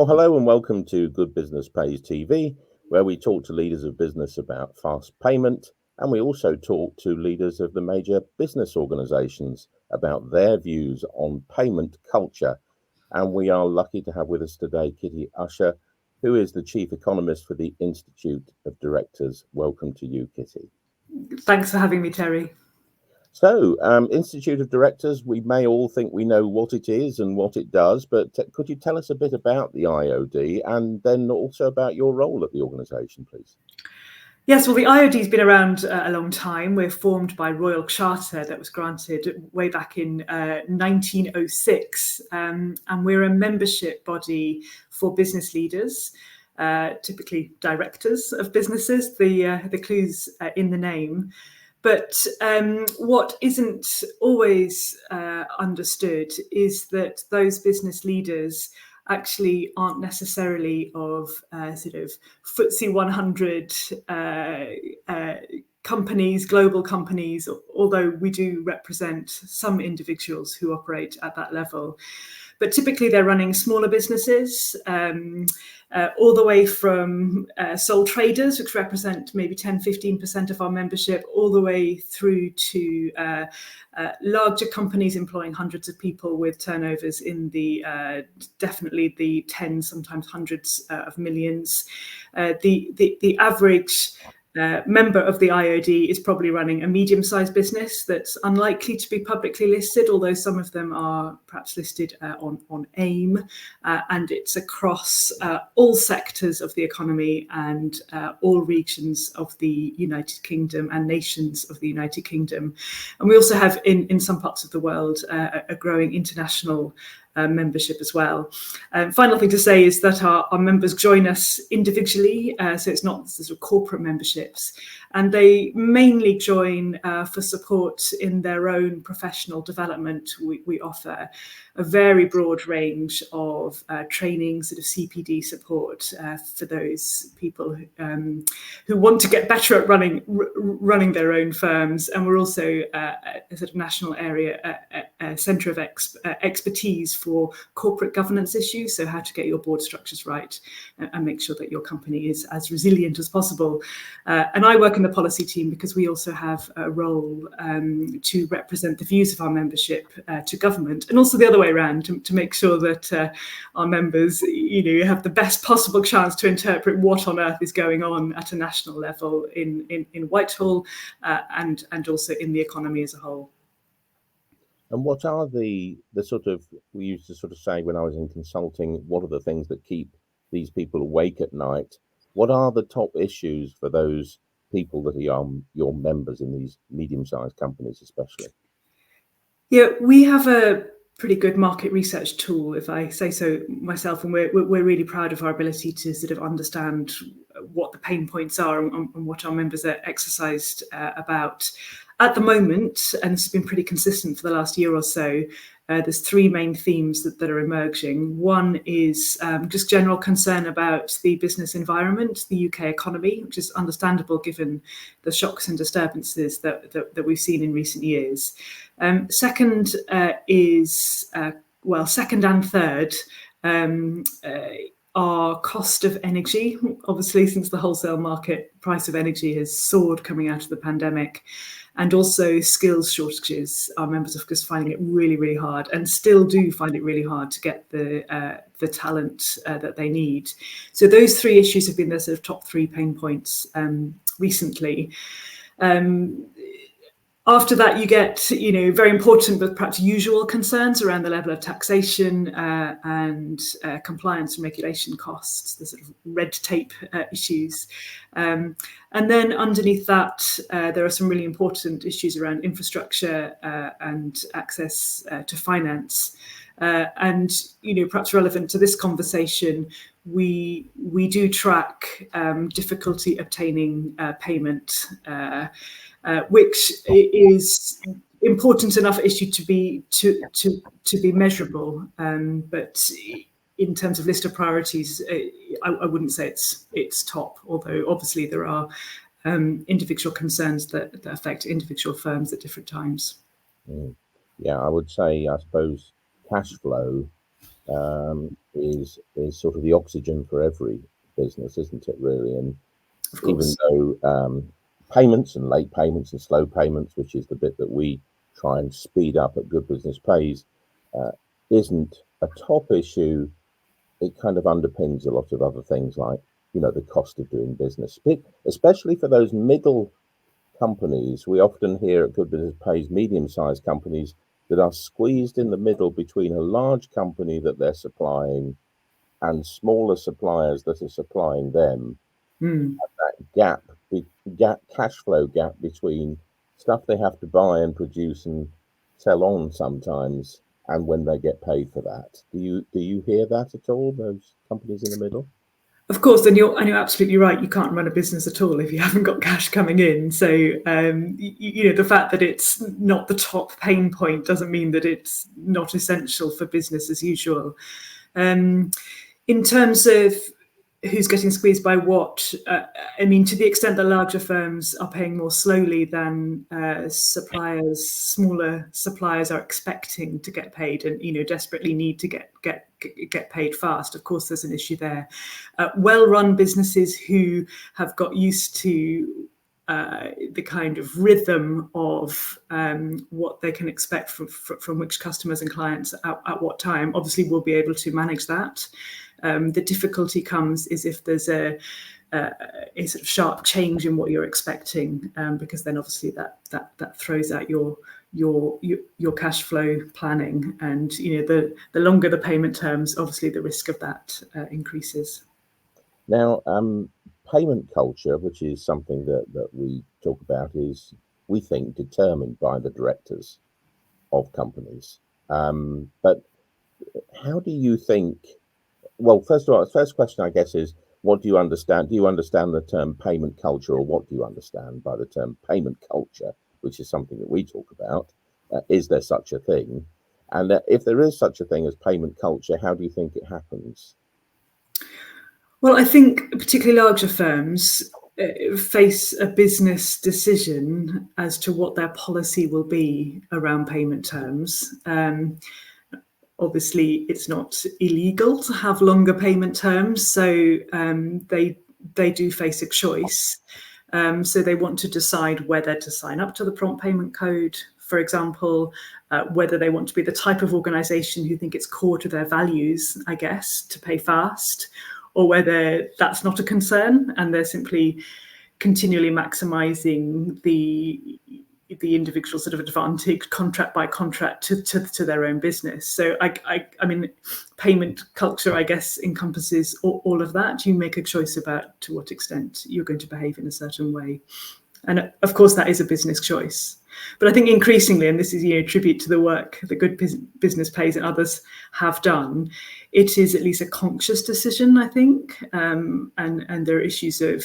Well, hello and welcome to Good Business Pays TV, where we talk to leaders of business about fast payment, and we also talk to leaders of the major business organizations about their views on payment culture. And we are lucky to have with us today Kitty Ussher, who is the Chief Economist for the Institute of Directors. Welcome to you, Kitty. Thanks for having me, Terry. So, Institute of Directors, we may all think we know what it is and what it does, but could you tell us a bit about the IOD and then also about your role at the organisation, please? Yes, well, the IOD has been around a long time. We're formed by Royal Charter that was granted way back in 1906, and we're a membership body for business leaders, typically directors of businesses. The clue's in the name. But what isn't always understood is that those business leaders actually aren't necessarily of sort of FTSE 100 companies, global companies, although we do represent some individuals who operate at that level. But typically they're running smaller businesses, all the way from sole traders, which represent maybe 10-15% of our membership, all the way through to larger companies employing hundreds of people with turnovers in the definitely the tens, sometimes hundreds of millions. The average member of the IOD is probably running a medium-sized business that's unlikely to be publicly listed, although some of them are perhaps listed on AIM, and it's across all sectors of the economy and all regions of the United Kingdom and nations of the United Kingdom. And we also have in some parts of the world a growing international membership as well. Final thing to say is that our members join us individually, so it's not sort of corporate memberships, and they mainly join for support in their own professional development. We offer a very broad range of training, sort of CPD support for those people who want to get better at running their own firms. And we're also a sort of national area centre of expertise for corporate governance issues, so how to get your board structures right and make sure that your company is as resilient as possible. And I work in the policy team because we also have a role to represent the views of our membership to government, and also the other way around, to make sure that our members have the best possible chance to interpret what on earth is going on at a national level in Whitehall and also in the economy as a whole. And what are the sort of, we used to sort of say when I was in consulting, what are the things that keep these people awake at night? What are the top issues for those people that are your members in these medium-sized companies especially? Yeah, we have a pretty good market research tool, if I say so myself, and we're really proud of our ability to sort of understand what the pain points are and what our members are exercised about. At the moment, and it's been pretty consistent for the last year or so, there's three main themes that are emerging. One is just general concern about the business environment, the UK economy, which is understandable given the shocks and disturbances that we've seen in recent years. Second is, second and third, our cost of energy. Obviously, since the wholesale market price of energy has soared coming out of the pandemic, and also skills shortages. Our members are just finding it really, really hard, and still do find it really hard to get the talent that they need. So those three issues have been the sort of top three pain points recently. After that, you get, very important but perhaps usual concerns around the level of taxation and compliance and regulation costs, the sort of red tape issues. And then underneath that, there are some really important issues around infrastructure and access to finance. And, perhaps relevant to this conversation, we do track difficulty obtaining payment, which is important enough issue to be measurable, but in terms of list of priorities, I wouldn't say it's top. Although obviously there are individual concerns that affect individual firms at different times. Yeah, I would say, I suppose, cash flow is sort of the oxygen for every business, isn't it? Really, and Of even course. though payments and late payments and slow payments, which is the bit that we try and speed up at Good Business Pays, uh, isn't a top issue. It kind of underpins a lot of other things like, the cost of doing business, especially for those middle companies. We often hear at Good Business Pays medium-sized companies that are squeezed in the middle between a large company that they're supplying and smaller suppliers that are supplying them. Mm. That cash flow gap between stuff they have to buy and produce and sell on sometimes, and when they get paid for that. Do you hear that at all? Those companies in the middle. Of course, and you're absolutely right. You can't run a business at all if you haven't got cash coming in. So the fact that it's not the top pain point doesn't mean that it's not essential for business as usual. In terms of who's getting squeezed by what, I mean, to the extent that larger firms are paying more slowly than smaller suppliers are expecting to get paid, and desperately need to get paid fast. Of course, there's an issue there. Well-run businesses who have got used to the kind of rhythm of what they can expect from which customers and clients at what time, obviously will be able to manage that. The difficulty comes is if there's a sort of sharp change in what you're expecting, because then obviously that throws out your cash flow planning, and the longer the payment terms, obviously the risk of that increases. Now, payment culture, which is something that we talk about, is, we think, determined by the directors of companies. But how do you think? Well, first of all, the first question, I guess, is what do you understand? Do you understand the term payment culture, or what do you understand by the term payment culture, which is something that we talk about? Is there such a thing? And if there is such a thing as payment culture, how do you think it happens? Well, I think particularly larger firms face a business decision as to what their policy will be around payment terms. Obviously, it's not illegal to have longer payment terms, so they do face a choice. So they want to decide whether to sign up to the prompt payment code, for example, whether they want to be the type of organisation who think it's core to their values, I guess, to pay fast, or whether that's not a concern and they're simply continually maximising the individual sort of advantage contract by contract to their own business. So I mean, payment culture, I guess, encompasses all of that. You make a choice about to what extent you're going to behave in a certain way. And of course, that is a business choice. But I think increasingly, and this is a tribute to the work that Good Business Pays and others have done, it is at least a conscious decision, I think. And there are issues of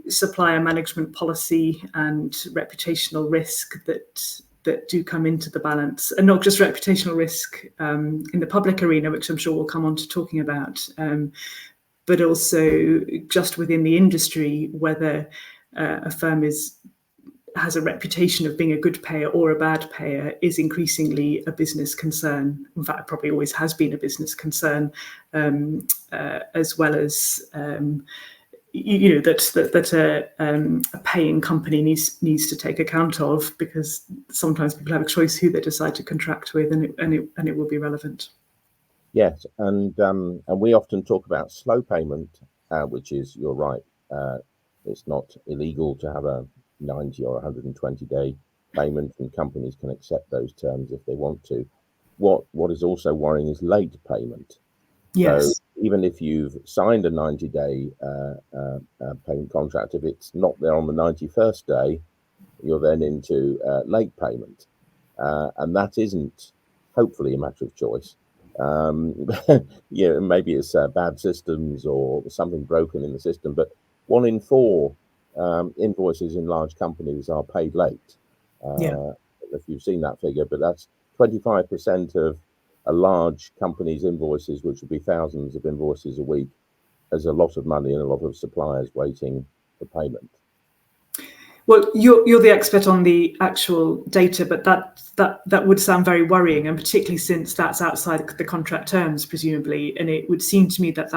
supplier management policy and reputational risk that do come into the balance, and not just reputational risk in the public arena, which I'm sure we'll come on to talking about, but also just within the industry, whether a firm has a reputation of being a good payer or a bad payer is increasingly a business concern. In fact, it probably always has been a business concern, as well as that a paying company needs to take account of, because sometimes people have a choice who they decide to contract with, and it will be relevant. Yes, and we often talk about slow payment, which is, you're right, it's not illegal to have a 90 or 120-day payment, and companies can accept those terms if they want to. What is also worrying is late payment. So Yes. even if you've signed a 90-day payment contract, if it's not there on the 91st day, you're then into late payment. And that isn't, hopefully, a matter of choice. Maybe it's bad systems or something broken in the system, but 1 in 4 invoices in large companies are paid late. Yeah. If you've seen that figure, but that's 25% of a large company's invoices, which would be thousands of invoices a week. There's a lot of money and a lot of suppliers waiting for payment. Well, you're the expert on the actual data, but that would sound very worrying, and particularly since that's outside the contract terms, presumably. And it would seem to me that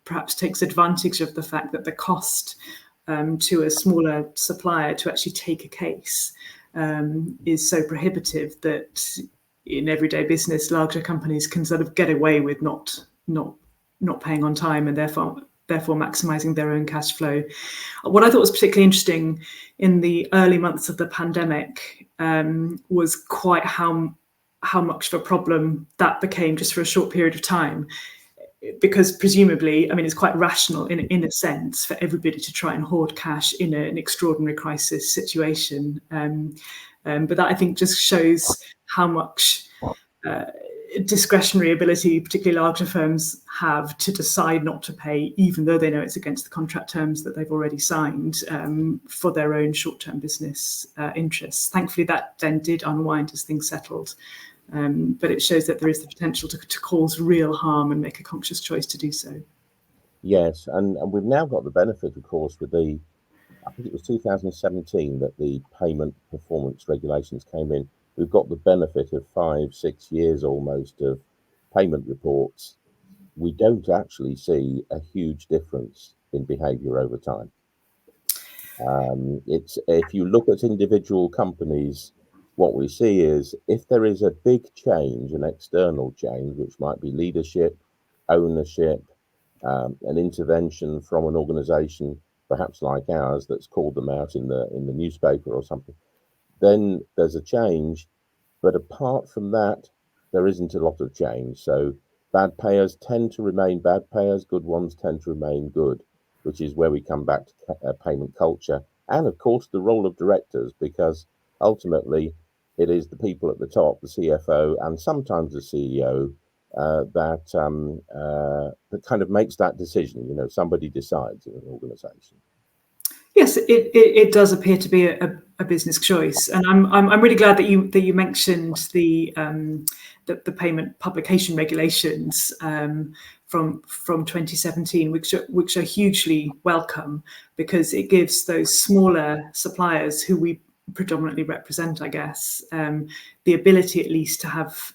perhaps takes advantage of the fact that the cost to a smaller supplier to actually take a case is so prohibitive that in everyday business, larger companies can sort of get away with not paying on time, and therefore maximizing their own cash flow. What I thought was particularly interesting in the early months of the pandemic was quite how much of a problem that became just for a short period of time. Because presumably, I mean, it's quite rational in a sense for everybody to try and hoard cash in an extraordinary crisis situation. But that, I think, just shows how much discretionary ability, particularly larger firms, have to decide not to pay, even though they know it's against the contract terms that they've already signed for their own short-term business interests. Thankfully, that then did unwind as things settled. But it shows that there is the potential to cause real harm and make a conscious choice to do so. Yes, and we've now got the benefit, of course, with I think it was 2017 that the payment performance regulations came in. We've got the benefit of 5-6 years almost of payment reports. We don't actually see a huge difference in behaviour over time. It's if you look at individual companies, what we see is if there is a big change, an external change, which might be leadership, ownership, an intervention from an organisation, perhaps like ours, that's called them out in the newspaper or something, then there's a change. But apart from that, there isn't a lot of change. So bad payers tend to remain bad payers, good ones tend to remain good, which is where we come back to payment culture. And of course, the role of directors, because ultimately it is the people at the top, the CFO, and sometimes the CEO, that kind of makes that decision. You know, somebody decides in an organisation. Yes, it does appear to be a business choice, and I'm really glad that you mentioned the payment publication regulations from 2017, which are hugely welcome, because it gives those smaller suppliers who we predominantly represent, I guess, the ability at least to have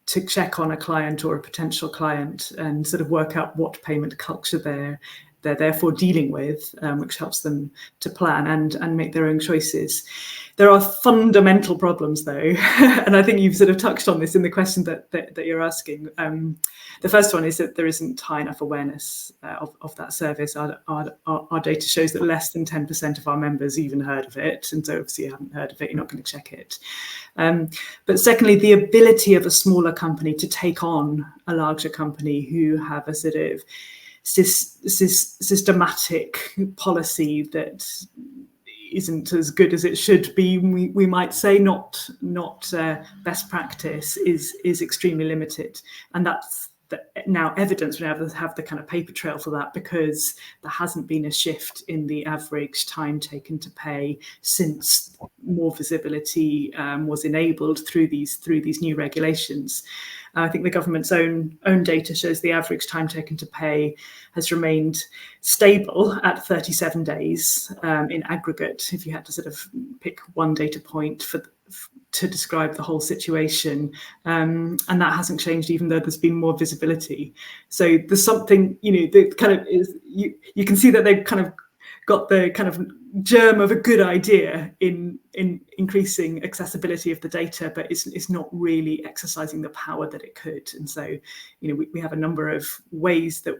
to check on a client or a potential client and sort of work out what payment culture they're therefore dealing with, which helps them to plan and make their own choices. There are fundamental problems, though, and I think you've sort of touched on this in the question that you're asking. The first one is that there isn't high enough awareness of that service. Our data shows that less than 10% of our members even heard of it, and so obviously you haven't heard of it, you're not going to check it. But secondly, the ability of a smaller company to take on a larger company who have a sort of systematic policy that isn't as good as it should be, we might say, not best practice, is extremely limited, and that's now evidence. We have the kind of paper trail for that, because there hasn't been a shift in the average time taken to pay since more visibility was enabled through these new regulations. I think the government's own data shows the average time taken to pay has remained stable at 37 days in aggregate, if you had to sort of pick one data point to describe the whole situation. And that hasn't changed, even though there's been more visibility. So there's something, that kind of is, you can see that they've kind of got the kind of germ of a good idea in increasing accessibility of the data, but it's not really exercising the power that it could. And so, we have a number of ways that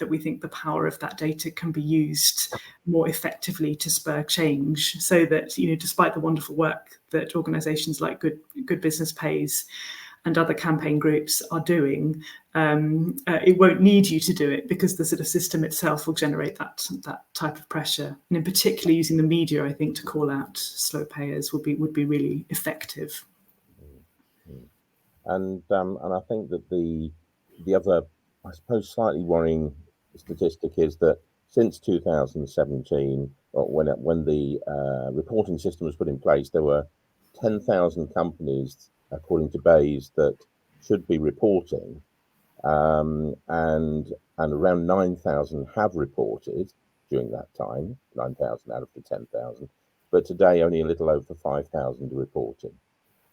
we think the power of that data can be used more effectively to spur change, so that, despite the wonderful work that organisations like Good Business Pays and other campaign groups are doing, it won't need you to do it, because the sort of system itself will generate that type of pressure. And in particular, using the media, I think, to call out slow payers would be really effective. And I think that the other, I suppose, slightly worrying statistic is that since 2017, when the reporting system was put in place, there were 10,000 companies, according to Bayes, that should be reporting, and around 9,000 have reported. during that time, 9,000 out of the 10,000. But today, only a little over 5,000 are reporting.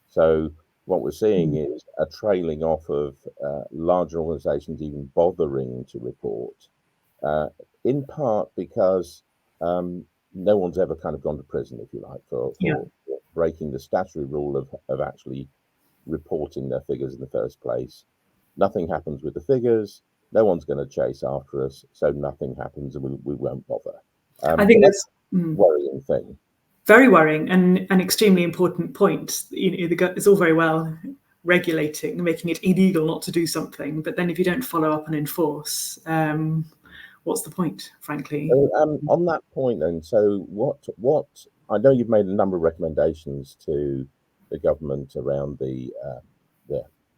So what we're seeing is a trailing off of larger organisations even bothering to report, in part because no one's ever kind of gone to prison, if you like, for breaking the statutory rule of actually reporting their figures in the first place. Nothing happens with the figures. No one's going to chase after us, so nothing happens, and we won't bother. I think that's a worrying thing. Very worrying and an extremely important point. It's all very well regulating, making it illegal not to do something, but then if you don't follow up and enforce, what's the point, frankly? So, on that point, then, so what? I know you've made a number of recommendations to the government around the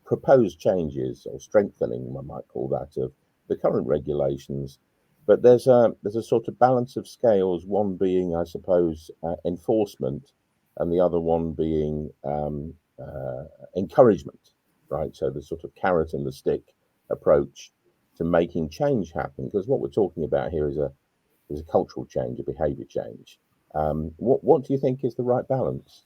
proposed changes or strengthening, one might call that, of the current regulations. But there's a sort of balance of scales. One being, I suppose, enforcement, and the other one being encouragement, right? So the sort of carrot and the stick approach to making change happen. Because what we're talking about here is a cultural change, a behaviour change. What do you think is the right balance?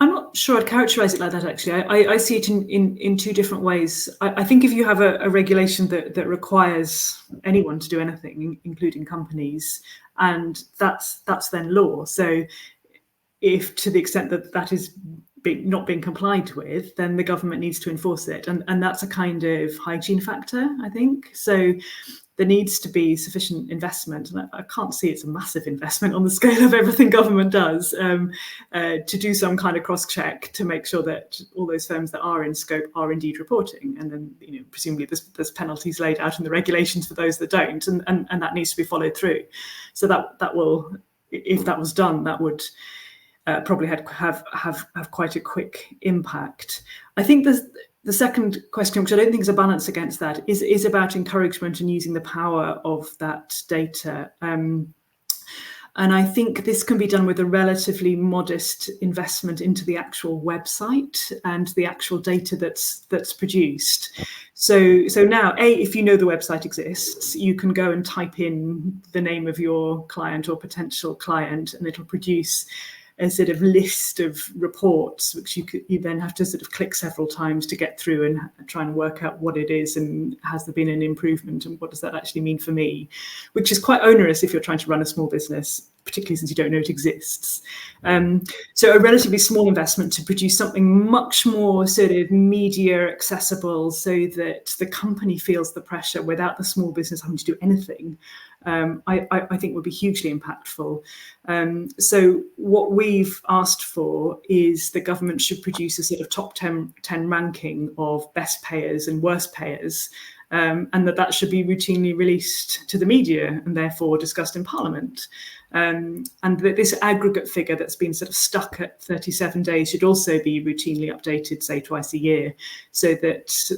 I'm not sure I'd characterise it like that, actually. I see it in two different ways. I think if you have a regulation that requires anyone to do anything, including companies, and that's then law. So if to the extent that is not being complied with, then the government needs to enforce it. And that's a kind of hygiene factor, I think. So there needs to be sufficient investment, and I can't see it's a massive investment on the scale of everything government does, to do some kind of cross-check to make sure that all those firms that are in scope are indeed reporting. And then, presumably there's penalties laid out in the regulations for those that don't, and that needs to be followed through. So that will, if that was done, that would probably have quite a quick impact. I think the second question, which I don't think is a balance against that, is about encouragement and using the power of that data. And I think this can be done with a relatively modest investment into the actual website and the actual data that's produced. So now, if you know the website exists, you can go and type in the name of your client or potential client, and it'll produce a sort of list of reports, which you then have to sort of click several times to get through and try and work out what it is, and has there been an improvement, and what does that actually mean for me, which is quite onerous if you're trying to run a small business, particularly since you don't know it exists. So a relatively small investment to produce something much more sort of media accessible, so that the company feels the pressure without the small business having to do anything, I think would be hugely impactful. So what we've asked for is the government should produce a sort of top 10 ranking of best payers and worst payers, and that should be routinely released to the media and therefore discussed in Parliament. And that this aggregate figure that's been sort of stuck at 37 days should also be routinely updated, say twice a year, so that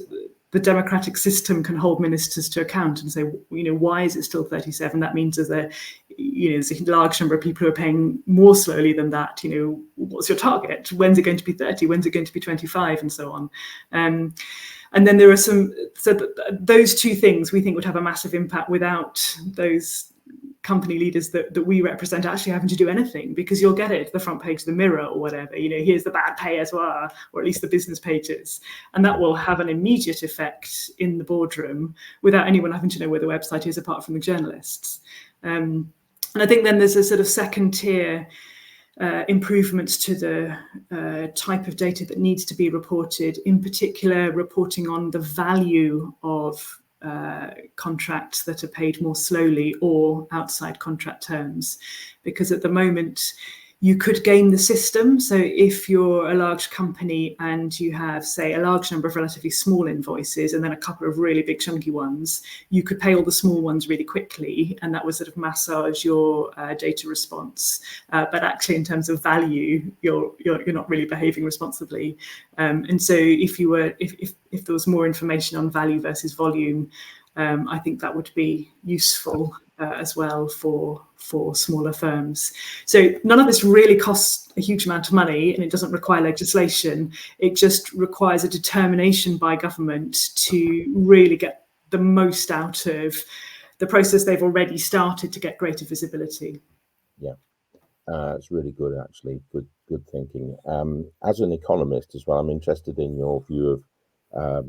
the democratic system can hold ministers to account and say, why is it still 37? That means there's a large number of people who are paying more slowly than that. What's your target? When's it going to be 30? When's it going to be 25? And so on. And then there are those two things we think would have a massive impact without those company leaders that we represent actually having to do anything, because you'll get it at the front page of the Mirror or whatever, here's the bad payers were, or at least the business pages, and that will have an immediate effect in the boardroom without anyone having to know where the website is apart from the journalists. And I think then there's a sort of second tier improvements to the type of data that needs to be reported, in particular reporting on the value of contracts that are paid more slowly or outside contract terms, because at the moment you could game the system. So if you're a large company and you have, say, a large number of relatively small invoices and then a couple of really big chunky ones, you could pay all the small ones really quickly, and that would sort of massage your data response. But actually, in terms of value, you're not really behaving responsibly. And so if there was more information on value versus volume, I think that would be useful as well for smaller firms. So none of this really costs a huge amount of money, and it doesn't require legislation. It just requires a determination by government to really get the most out of the process they've already started to get greater visibility. Yeah, it's really good, actually. Good thinking. As an economist as well, I'm interested in your view of.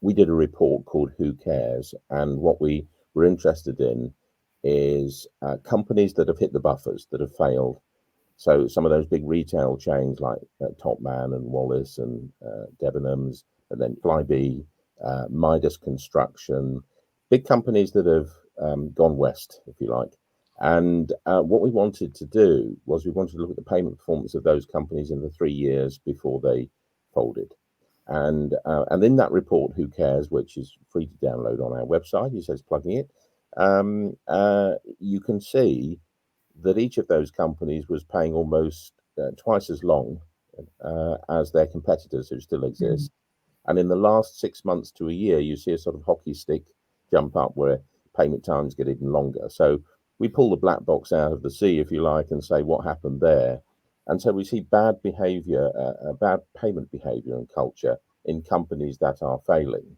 We did a report called Who Cares? And what we were interested in is companies that have hit the buffers, that have failed. So some of those big retail chains like Topman and Wallace and Debenhams, and then Flybe, Midas Construction, big companies that have gone west, if you like. And what we wanted to do was we wanted to look at the payment performance of those companies in the 3 years before they folded. And in that report, Who Cares, which is free to download on our website, he says plugging it, you can see that each of those companies was paying almost twice as long as their competitors who still exist. And in the last 6 months to a year, you see a sort of hockey stick jump up where payment times get even longer. So we pull the black box out of the sea, if you like, and say what happened there. And so we see bad behavior, bad payment behavior and culture in companies that are failing.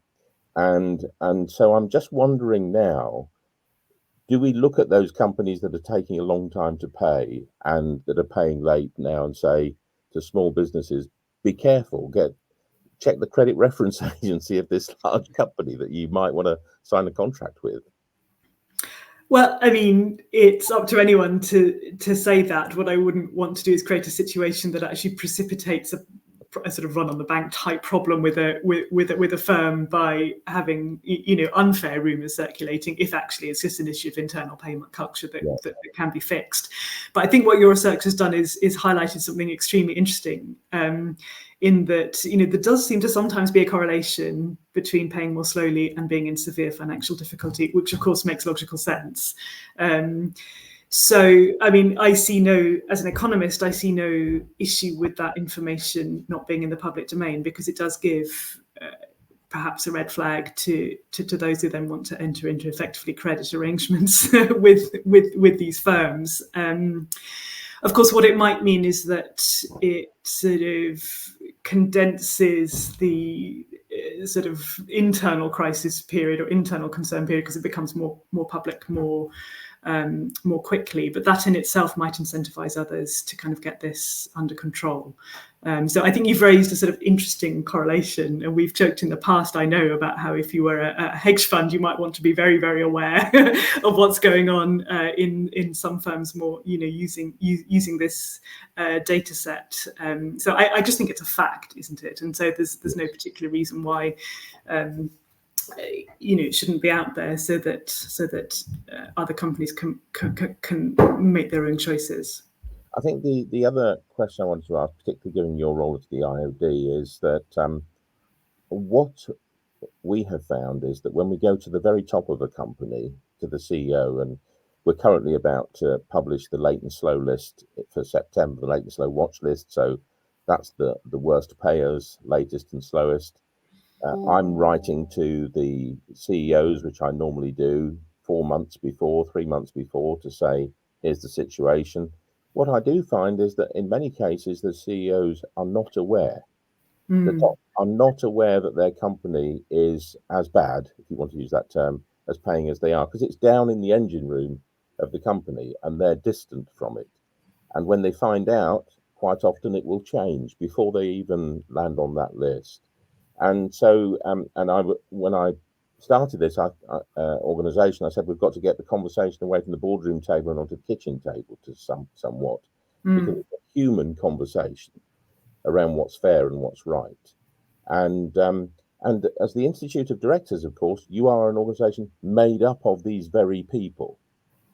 And so I'm just wondering now, do we look at those companies that are taking a long time to pay and that are paying late now and say to small businesses, be careful, check the credit reference agency of this large company that you might want to sign a contract with? Well, I mean, it's up to anyone to say that. What I wouldn't want to do is create a situation that actually precipitates a sort of run on the bank type problem with a firm by having unfair rumours circulating, if actually it's just an issue of internal payment culture that can be fixed. But I think what your research has done is highlighted something extremely interesting, in that there does seem to sometimes be a correlation between paying more slowly and being in severe financial difficulty, which of course makes logical sense. So, I mean, as an economist, I see no issue with that information not being in the public domain, because it does give perhaps a red flag to those who then want to enter into effectively credit arrangements with these firms. Of course, what it might mean is that it sort of condenses the sort of internal crisis period or internal concern period, because it becomes more public, more quickly, but that in itself might incentivize others to kind of get this under control. So I think you've raised a sort of interesting correlation, and we've joked in the past, I know, about how if you were a hedge fund, you might want to be very, very aware of what's going on in some firms more, using this data set. So I just think it's a fact, isn't it? And so there's no particular reason why it shouldn't be out there, so that other companies can make their own choices. I think the other question I wanted to ask, particularly given your role at the IOD, is that what we have found is that when we go to the very top of a company, to the CEO, and we're currently about to publish the late and slow list for September, the late and slow watch list. So that's the worst payers, latest and slowest. I'm writing to the CEOs, which I normally do 4 months before, 3 months before, to say, here's the situation. What I do find is that in many cases, the CEOs are not aware. The top are not aware that their company is as bad, if you want to use that term, as paying as they are, because it's down in the engine room of the company and they're distant from it. And when they find out, quite often it will change before they even land on that list. And so, when I started this organisation, I said we've got to get the conversation away from the boardroom table and onto the kitchen table to somewhat, because it's a human conversation around what's fair and what's right. And as the Institute of Directors, of course, you are an organisation made up of these very people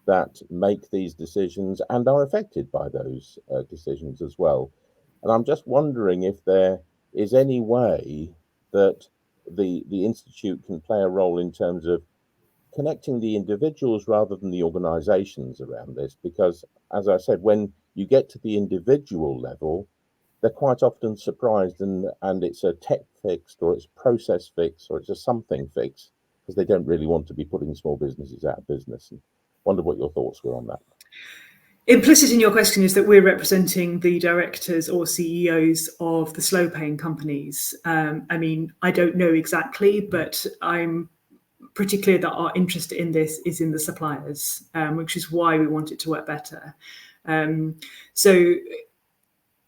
that make these decisions and are affected by those decisions as well. And I'm just wondering if there is any way that the Institute can play a role in terms of connecting the individuals rather than the organizations around this, because as I said, when you get to the individual level, they're quite often surprised, and it's a tech fix or it's process fix or it's a something fix, because they don't really want to be putting small businesses out of business. And wonder what your thoughts were on that. Implicit in your question is that we're representing the directors or CEOs of the slow paying companies. I mean, I don't know exactly, but I'm pretty clear that our interest in this is in the suppliers, which is why we want it to work better. So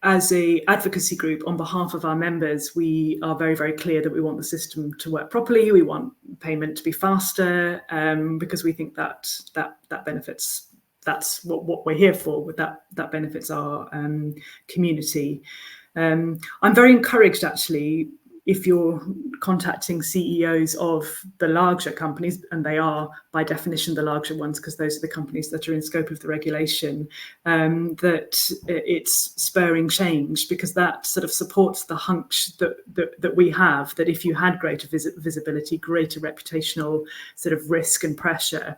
as a advocacy group on behalf of our members, we are very, very clear that we want the system to work properly. We want payment to be faster, because we think that benefits. That's what we're here for. With that benefits our community. I'm very encouraged, actually, if you're contacting CEOs of the larger companies, and they are by definition the larger ones because those are the companies that are in scope of the regulation, that it's spurring change, because that sort of supports the hunch that we have, that if you had greater visibility, greater reputational sort of risk and pressure,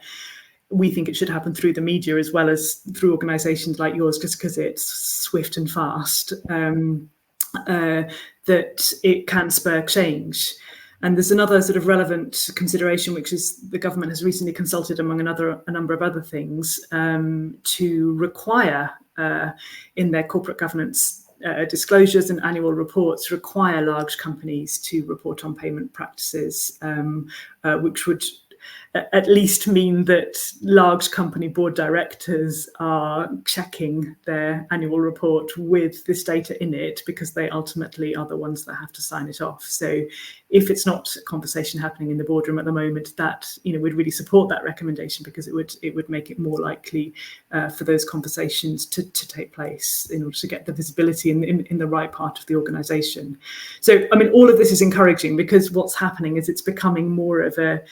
we think it should happen through the media as well as through organisations like yours, just because it's swift and fast. That it can spur change. And there's another sort of relevant consideration, which is the government has recently consulted, among a number of other things, to require in their corporate governance disclosures and annual reports, require large companies to report on payment practices, which would at least mean that large company board directors are checking their annual report with this data in it, because they ultimately are the ones that have to sign it off. So if it's not a conversation happening in the boardroom at the moment, that, you know, would really support that recommendation, because it would make it more likely for those conversations to take place in order to get the visibility in the right part of the organisation. So, I mean, all of this is encouraging, because what's happening is it's becoming more of a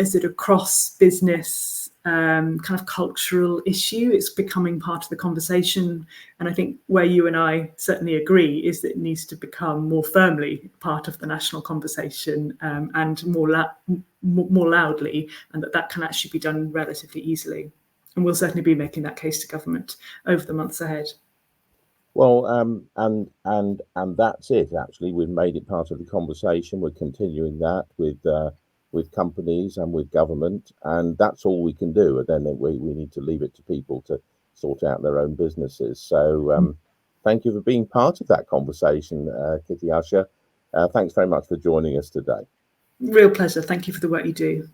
sort of cross-business kind of cultural issue. It's becoming part of the conversation. And I think where you and I certainly agree is that it needs to become more firmly part of the national conversation, and more loudly, and that can actually be done relatively easily. And we'll certainly be making that case to government over the months ahead. Well, and that's it. Actually, we've made it part of the conversation. We're continuing that with companies and with government, and that's all we can do. And then we need to leave it to people to sort out their own businesses. So thank you for being part of that conversation, Kitty Ussher. Thanks very much for joining us today. Real pleasure. Thank you for the work you do.